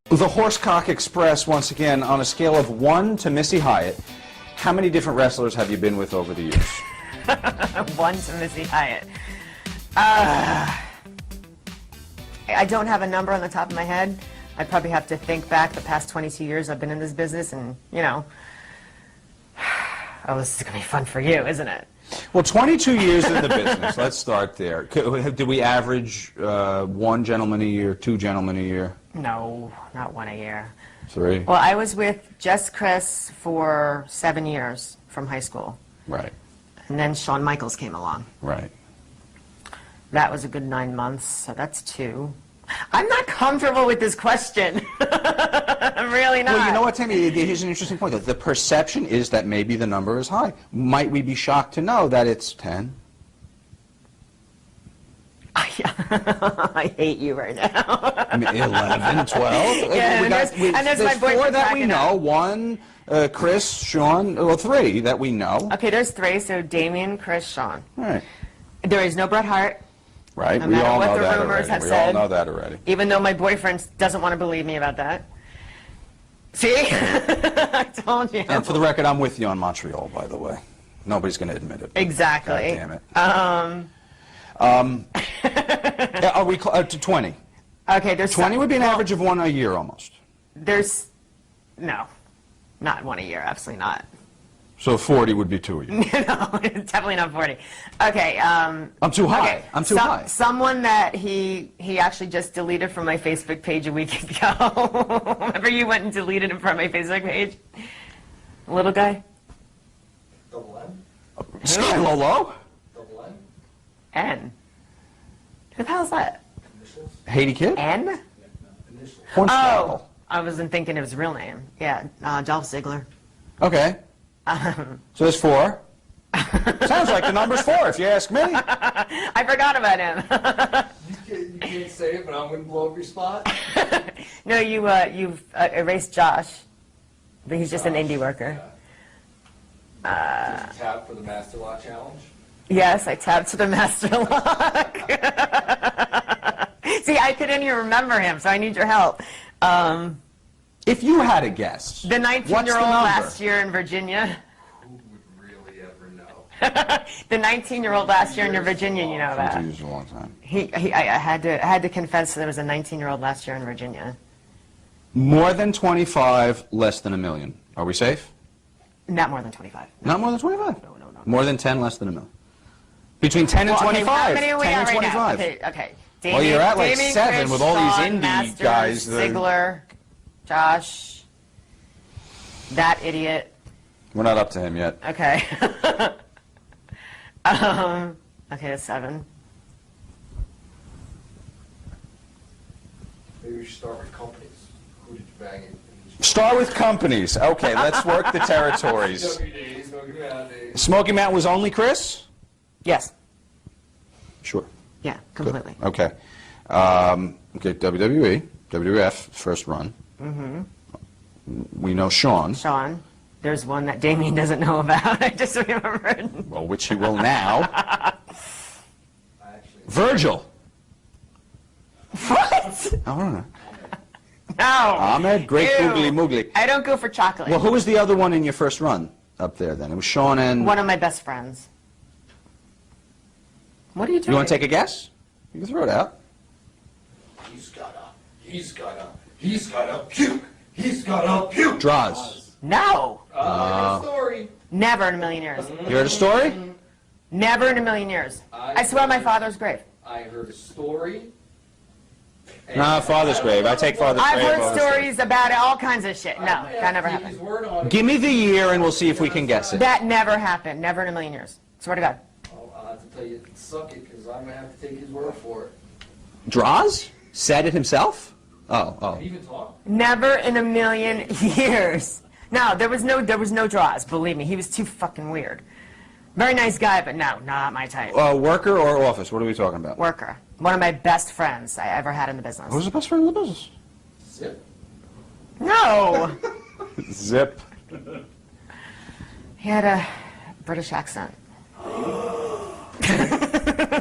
The Horsecock Express, once again, on a scale of 1 to Missy Hyatt, how many different wrestlers have you been with over the years? 1 to Missy Hyatt. I don't have a number on the top of my head. I'd probably have to think back the past 22 years I've been in this business, and, you know, oh, this is going to be fun for you, isn't it? Well, 22 years in the business. Let's start there. Did we average 1 gentleman a year, 2 gentlemen a year? No, not 1 a year. 3? Well, I was with Jess Chris for 7 years from high school. Right. And then Shawn Michaels came along. Right. That was a good 9 months, so that's 2. I'm not comfortable with this question. I'm really not. Well, you know what, Tammy? Here's an interesting point. The perception is that maybe the number is high. Might we be shocked to know that it's 10? I hate you right now. I mean, 11, 12? Yeah, and there's my boyfriend 4 that we know. up. 1, Chris, Shawn, well, 3 that we know. Okay, there's 3, so Damien, Chris, Shawn. All right. There is no Bret Hart. Right, No we matter all what know the that rumors already. have We said. all know that already. Even though my boyfriend doesn't want to believe me about that. See? I told you. And for the record, I'm with you on Montreal, by the way. Nobody's going to admit it. Exactly. God damn it. Are we to 20? Okay, there's 20 would be an average of 1 a year almost. There's no, not 1 a year. Absolutely not. So 40 would be 2 a year. No, it's definitely not 40. Okay. I'm too high. Okay. I'm too high. Someone that he actually just deleted from my Facebook page a week ago. Remember you went and deleted him from my Facebook page? Little guy? Double N? Sky Lolo? Double N? N. Who the hell is that? Initials? Haiti Kid? N? Initials. Hornswoggle. I wasn't thinking of his real name. Yeah, Dolph Ziggler. Okay. So there's 4. Sounds like the number's 4, if you ask me. I forgot about him. You can't say it, but I'm going to blow up your spot. No, you've erased Josh, but he's just an indie worker. Did you tap for the Master Lock Challenge? Yes, I tapped to the Master Lock. See, I couldn't even remember him, so I need your help. If you had a guess, The 19-year-old last year in Virginia. Who would really ever know? The 19-year-old last year in Virginia, you know that. It's a long time. I had to confess there was a 19-year-old last year in Virginia. More than 25, less than $1 million. Are we safe? Not more than 25. Not more than 25? No. More than 10, less than $1 million. Between 10 and Well, okay, 25. how many are we 10 at and right 25. now? Okay. Well, you're at like Damien, 7 Chris, with all these Shawn, indie Masters, guys that- Ziggler, Josh, that idiot. We're not up to him yet. Okay. Okay, that's 7. Maybe we should start with companies. Who did you bang in? Start with companies. Okay, let's work the territories. WD, Smoky Mountain. Smoky Mountain was only Chris? Yes. Sure. Yeah, completely. Okay. Okay, WWE, WWF, first run. Mm-hmm. We know Shawn. Shawn. There's one that Damien doesn't know about. I just remembered. Well, which he will now. Actually, Virgil. What? I don't know. No. Ahmed, Great Ew. Googly Moogly. I don't go for chocolate. Well, who was the other one in your first run up there then? It was Shawn and... One of my best friends. What are you doing? You want to take a guess? You can throw it out. he's gotta puke. He's gotta puke. Draws. No. Story. Never in a million years. You heard a story? Never in a million years. I swear on my father's grave. I heard a story. Nah, Father's grave. I take Father's I've grave. heard over. stories about it, all kinds of shit. No, that never His happened. word on it. Give me the year and we'll see if we can guess it. That never happened. Never in a million years. Swear to God. I'll have to tell you, suck it, because I'm going to have to take his word for it. Draws? Said it himself? Oh. Can you even talk? Never in a million years. No, there was no draws. Believe me, he was too fucking weird. Very nice guy, but no, not my type. Worker or office? What are we talking about? Worker. One of my best friends I ever had in the business. Who's the best friend in the business? Zip. No. Zip. He had a British accent.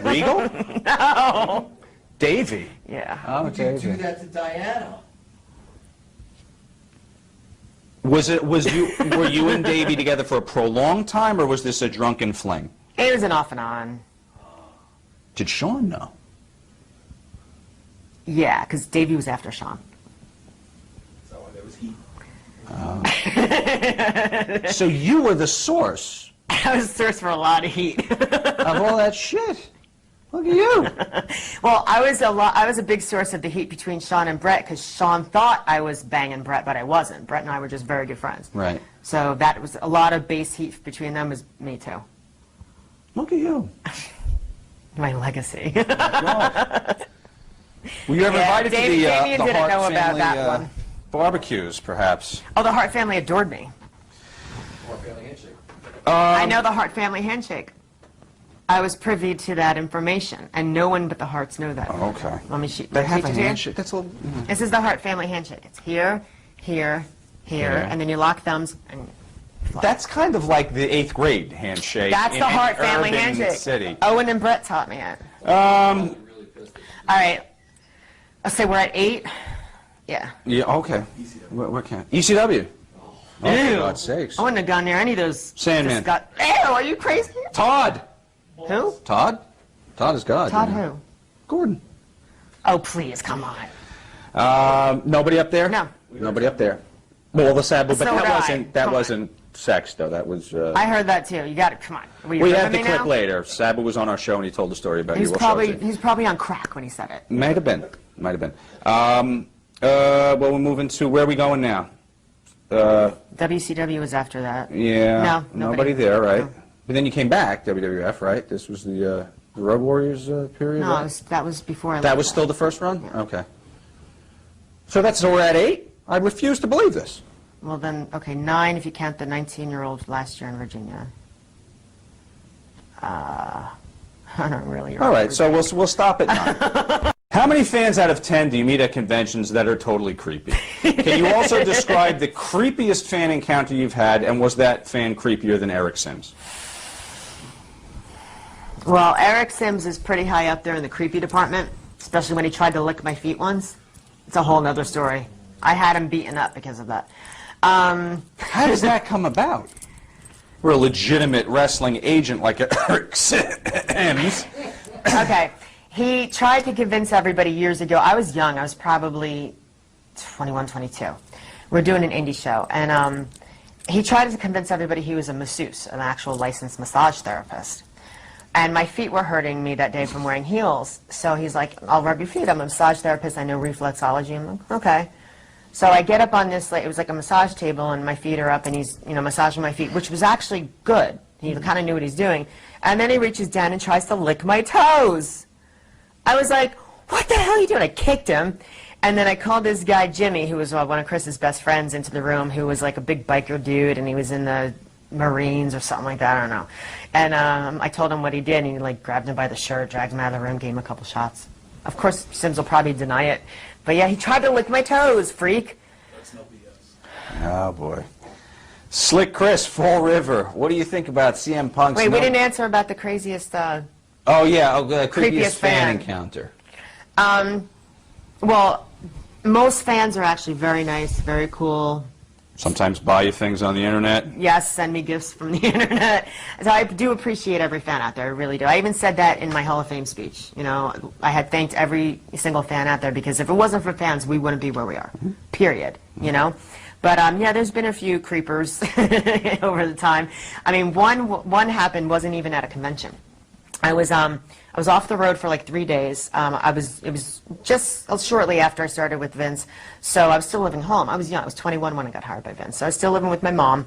Regal? No. Davy. Yeah. Oh, Would you do that to Diana? Were you and Davey together for a prolonged time, or was this a drunken fling? It was an off and on. Did Sean know? Yeah, because Davey was after Sean. So there was heat. So you were the source I was the source for a lot of heat. of all that shit. Look at you. Well, I was a big source of the heat between Sean and Brett because Sean thought I was banging Brett, but I wasn't. Brett and I were just very good friends. Right. So that was a lot of base heat between them. Was me too. Look at you. My legacy. God. Were you ever Yeah, invited Damien to the didn't Hart know about family that one. barbecues, perhaps? Oh, the Hart family adored me. More family handshake. I know the Hart family handshake. I was privy to that information, and no one but the Harts know that. Oh, okay. Let me shoot. They have a teach it to you? handshake. That's a little. This is the Hart family handshake. It's here, here, here, Yeah. and then you lock thumbs and fly. That's kind of like the 8th grade handshake. That's in the an Hart family urban handshake. City. Owen and Brett taught me it. Really pissed at All right. Let's say we're at 8. Yeah. Yeah. Okay. Where can ECW? Oh, for Ew. God's sakes. I wouldn't have gone near any of those. Sandman. Ew, are you crazy? Todd. Who? Todd. Todd is God. Todd you know. who? Gordon. Oh, please, come on. Nobody up there? No. Nobody up there. Well, the Sabu, but So would I. that Come on. wasn't sex though. That was. I heard that too. You got it. Come on. We have the me clip now? later. Sabu was on our show and he told the story about He's you. We'll show it to you. he's probably on crack when he said it. Might have been. Might have been. Well, we're moving to where are we going now? WCW was after that. Yeah. No, Nobody nobody. there, right? No. But then you came back, WWF, right? This was the Road Warriors period. No, right? that was before I That left was still the first run. Okay. So we're at 8. I refuse to believe this. Well, then, okay, 9 if you count the 19-year-old last year in Virginia. I don't really. All right. So we'll stop at 9. How many fans out of 10 do you meet at conventions that are totally creepy? Can you also describe the creepiest fan encounter you've had, and was that fan creepier than Eric Sims? Well, Eric Sims is pretty high up there in the creepy department, especially when he tried to lick my feet once. It's a whole nother story. I had him beaten up because of that. How does that come about? We're a legitimate wrestling agent like Eric Sims. Okay. He tried to convince everybody years ago. I was young. I was probably 21, 22. We're doing an indie show. And he tried to convince everybody he was a masseuse, an actual licensed massage therapist. And my feet were hurting me that day from wearing heels. So he's like, I'll rub your feet. I'm a massage therapist. I know reflexology. I'm like, okay. So I get up on this, like, it was like a massage table, and my feet are up, and he's, massaging my feet, which was actually good. He kind of knew what he's doing. And then he reaches down and tries to lick my toes. I was like, what the hell are you doing? I kicked him. And then I called this guy, Jimmy, who was one of Chris's best friends, into the room, who was like a big biker dude, and he was in the Marines or something like that, I don't know. And I told him what he did, and he like grabbed him by the shirt, dragged him out of the room, gave him a couple shots. Of course, Sims will probably deny it. But yeah, he tried to lick my toes, freak. That's no BS. Oh, boy. Slick Chris, Fall River. What do you think about CM Punk's... Wait, we didn't answer about the craziest... Oh, yeah, creepiest Creepiest fan fan. encounter. Well, most fans are actually very nice, very cool. Sometimes buy you things on the internet. Yes, send me gifts from the internet. So I do appreciate every fan out there, I really do. I even said that in my Hall of Fame speech. I had thanked every single fan out there, because if it wasn't for fans, we wouldn't be where we are, period, But yeah, there's been a few creepers over the time. I mean, one happened, wasn't even at a convention. I was off the road for like 3 days. It was just shortly after I started with Vince, so I was still living home. I was young. I was 21 when I got hired by Vince, so I was still living with my mom.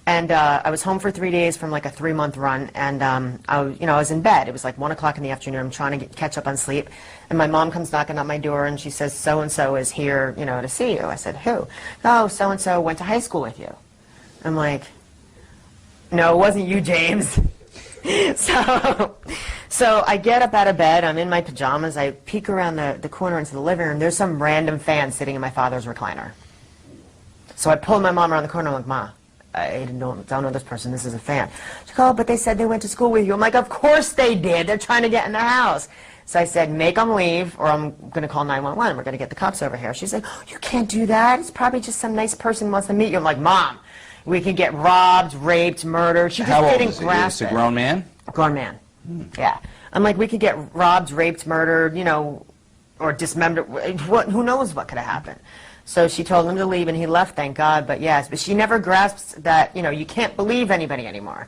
And I was home for 3 days from like a 3-month run, and I was in bed. It was like 1 o'clock in the afternoon. I'm trying to catch up on sleep, and my mom comes knocking at my door, and she says, "So and so is here, to see you." I said, "Who?" "Oh, so and so went to high school with you." I'm like, "No, it wasn't you, James." So I get up out of bed, I'm in my pajamas, I peek around the corner into the living room, there's some random fan sitting in my father's recliner. So I pull my mom around the corner, I'm like, "Ma, I don't know this person. This is a fan. She's like, oh, but they said they went to school with you. I'm like, of course they did. They're trying to get in the house. So I said, make them leave, or I'm going to call 911, and we're going to get the cops over here. She's like, oh, you can't do that. It's probably just some nice person who wants to meet you. I'm like, Mom, we could get robbed, raped, murdered. She just How old didn't is he? grasp Is it. a grown man? Grown man. Yeah. I'm like, we could get robbed, raped, murdered, you know, or dismembered. Who knows what could have happened. So she told him to leave, and he left, thank God. But yes, but she never grasps that, you know, you can't believe anybody anymore.